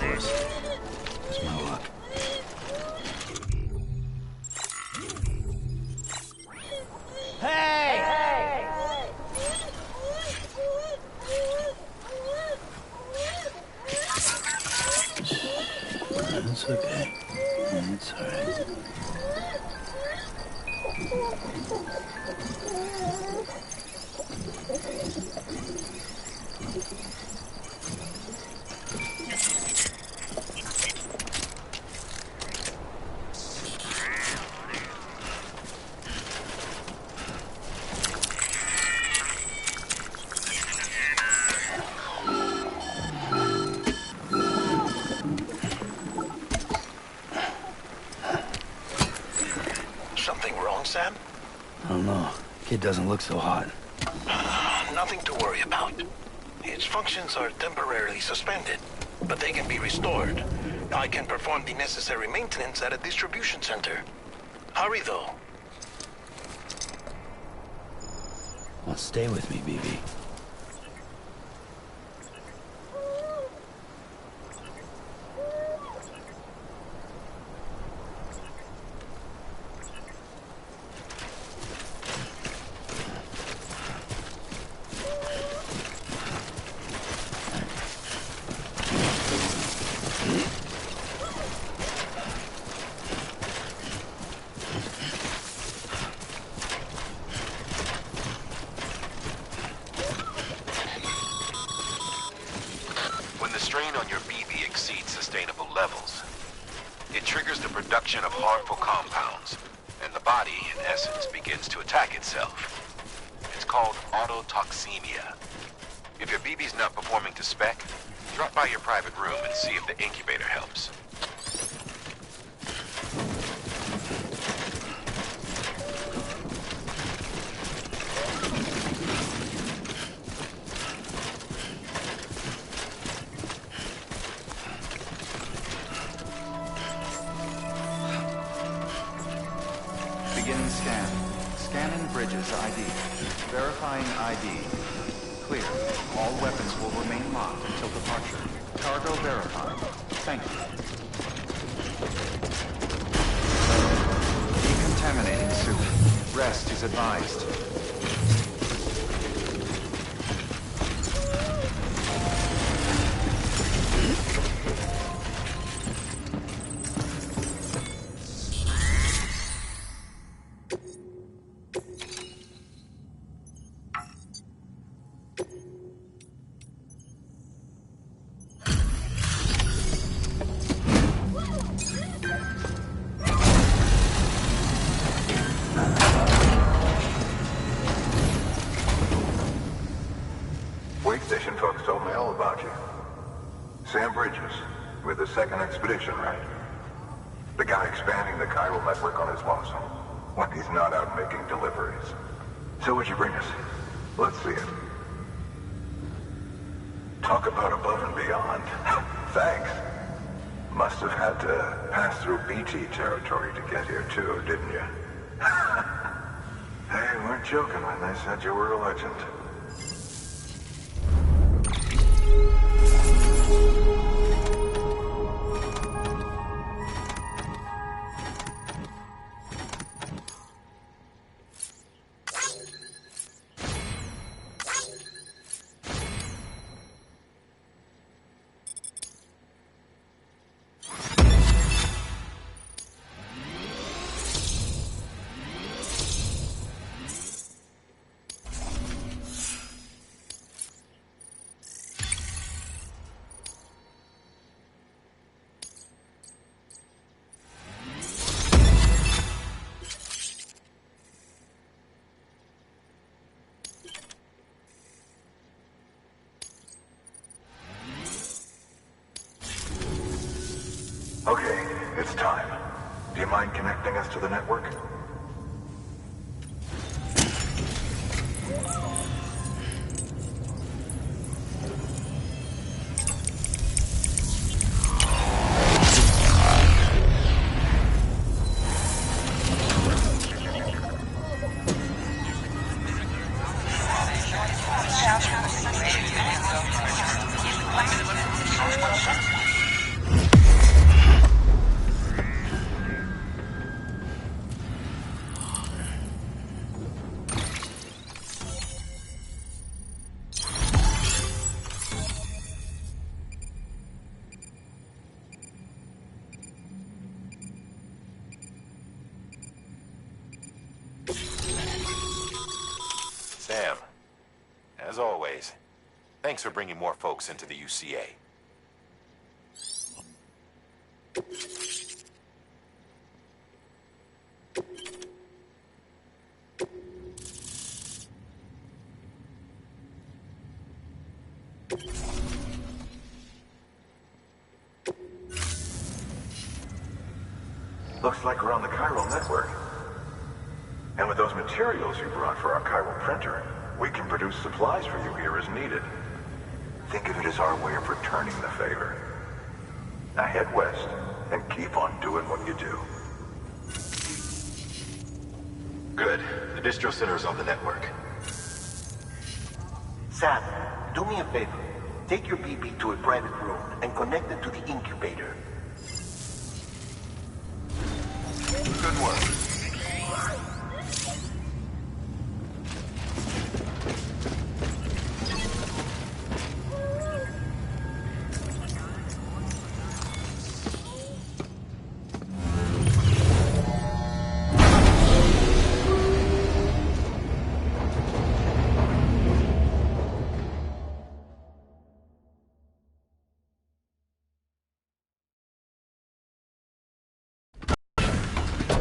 course. Just my luck. Hey! It's okay. It's alright. Something wrong, Sam? I don't know. Kid doesn't look so hot. Nothing to worry about. Its functions are temporarily suspended, but they can be restored. I can perform the necessary maintenance at a distribution center. Hurry, though. Well, stay with me, BB. When the strain on your BB exceeds sustainable levels, it triggers the production of harmful compounds, and the body, in essence, begins to attack itself. It's called autotoxemia. If your BB's not performing to spec, drop by your private room and see if the incubator helps. Beginning scan. Scanning Bridges ID. Verifying ID. Clear. All weapons will remain locked until departure. Cargo verified. Thank you. Decontaminating suit. Rest is advised. Wait station folks told me all about you. Sam Bridges, with the second expedition, right? The guy expanding the chiral network on his lonesome, when he's not out making deliveries. So what'd you bring us? Let's see it. Talk about above and beyond. Thanks. Must have had to pass through BT territory to get here too, didn't you? They weren't joking when they said you were a legend. Okay, it's time. Do you mind connecting us to the network? Thanks for bringing more folks into the UCA. Looks like we're on the chiral network. And with those materials you brought for our chiral printer, we can produce supplies for you here as needed. Think of it as our way of returning the favor. Now head west and keep on doing what you do. Good. The distro center is on the network. Sam, do me a favor. Take your BB to a private room and connect it to the incubator. Good work.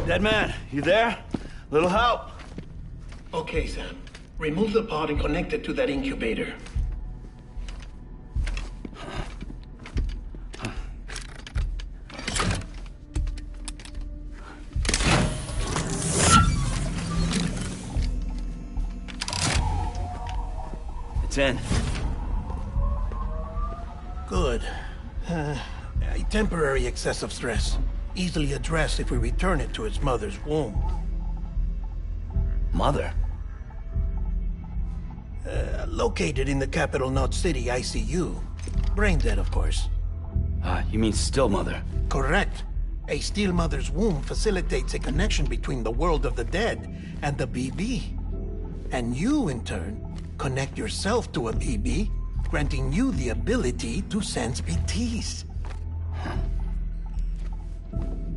Dead man, you there? Little help? Okay, Sam. Remove the pod and connect it to that incubator. It's in. Good. A temporary excessive stress. Easily addressed if we return it to its mother's womb. Mother? Located in the capital Knot City ICU. Brain dead, of course. You mean still mother? Correct. A still mother's womb facilitates a connection between the world of the dead and the BB. And you, in turn, connect yourself to a BB, granting you the ability to sense BTs.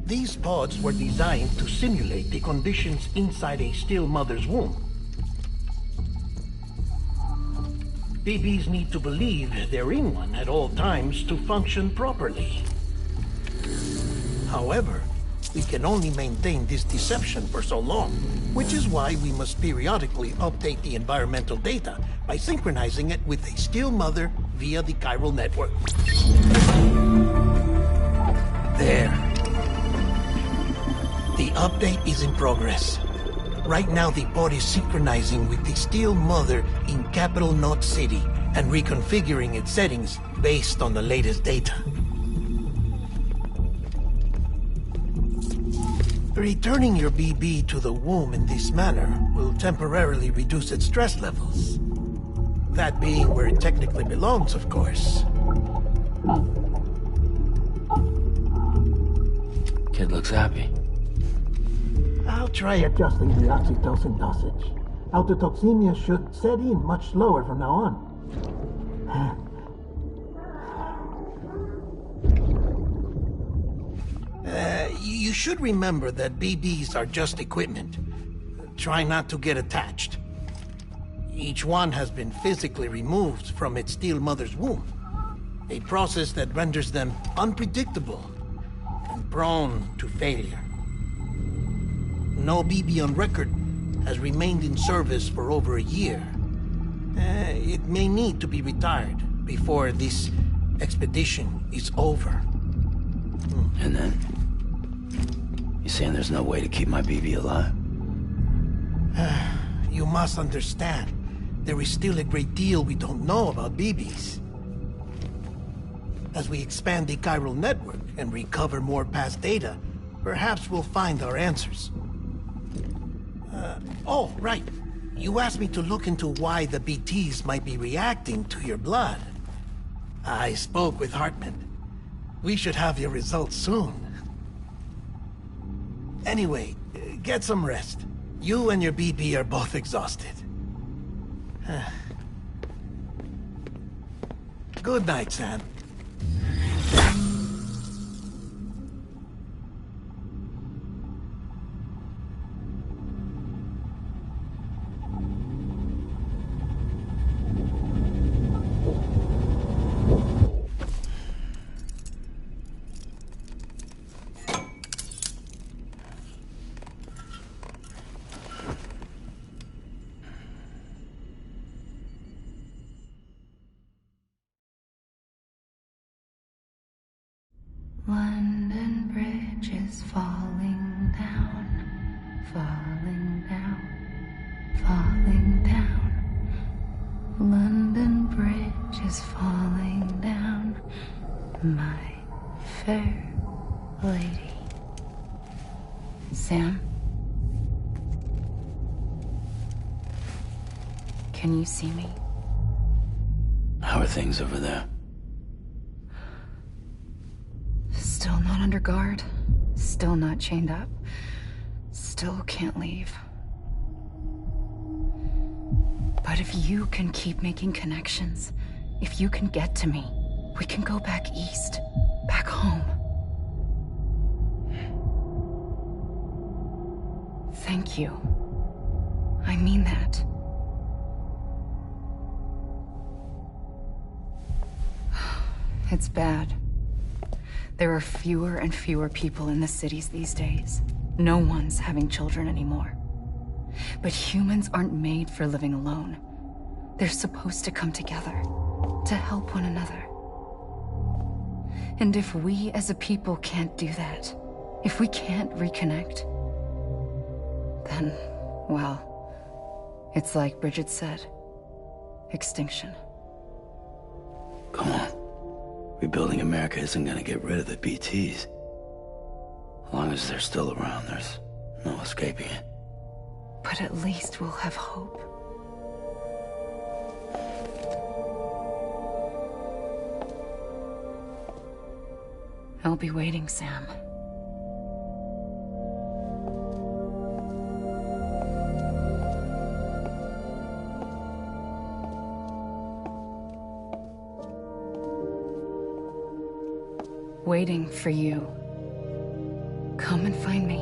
These pods were designed to simulate the conditions inside a still mother's womb. BBs need to believe they're in one at all times to function properly. However, we can only maintain this deception for so long, which is why we must periodically update the environmental data by synchronizing it with a still mother via the chiral network. There. The update is in progress. Right now, the pod is synchronizing with the Steel Mother in Capital Knot City and reconfiguring its settings based on the latest data. Returning your BB to the womb in this manner will temporarily reduce its stress levels. That being where it technically belongs, of course. Kid looks happy. I'll try adjusting the oxytocin dosage. Autotoxemia should set in much slower from now on. You should remember that BBs are just equipment. Try not to get attached. Each one has been physically removed from its steel mother's womb. A process that renders them unpredictable and prone to failure. No BB on record has remained in service for over a year. It may need to be retired before this expedition is over. And then? You saying there's no way to keep my BB alive? You must understand, there is still a great deal we don't know about BBs. As we expand the chiral network and recover more past data, perhaps we'll find our answers. Oh, right. You asked me to look into why the BTs might be reacting to your blood. I spoke with Hartman. We should have your results soon. Anyway, get some rest. You and your BB are both exhausted. Good night, Sam. London Bridge is falling down, falling down, falling down. London Bridge is falling down, my fair lady. Sam? Can you see me? How are things over there? Still not under guard. Still not chained up. Still can't leave. But if you can keep making connections, if you can get to me, we can go back east. Back home. Thank you. I mean that. It's bad. There are fewer and fewer people in the cities these days. No one's having children anymore. But humans aren't made for living alone. They're supposed to come together, to help one another. And if we as a people can't do that, if we can't reconnect, then, well, it's like Bridget said, extinction. Come on. Rebuilding America isn't gonna get rid of the BTs. As long as they're still around, there's no escaping it. But at least we'll have hope. I'll be waiting, Sam. Waiting for you. Come and find me.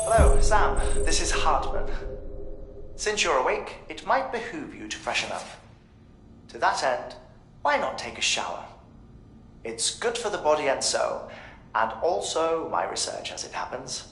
Hello, Sam. This is Hartman. Since you're awake, it might behoove you to freshen up. To that end, why not take a shower? It's good for the body and soul, and also my research as it happens.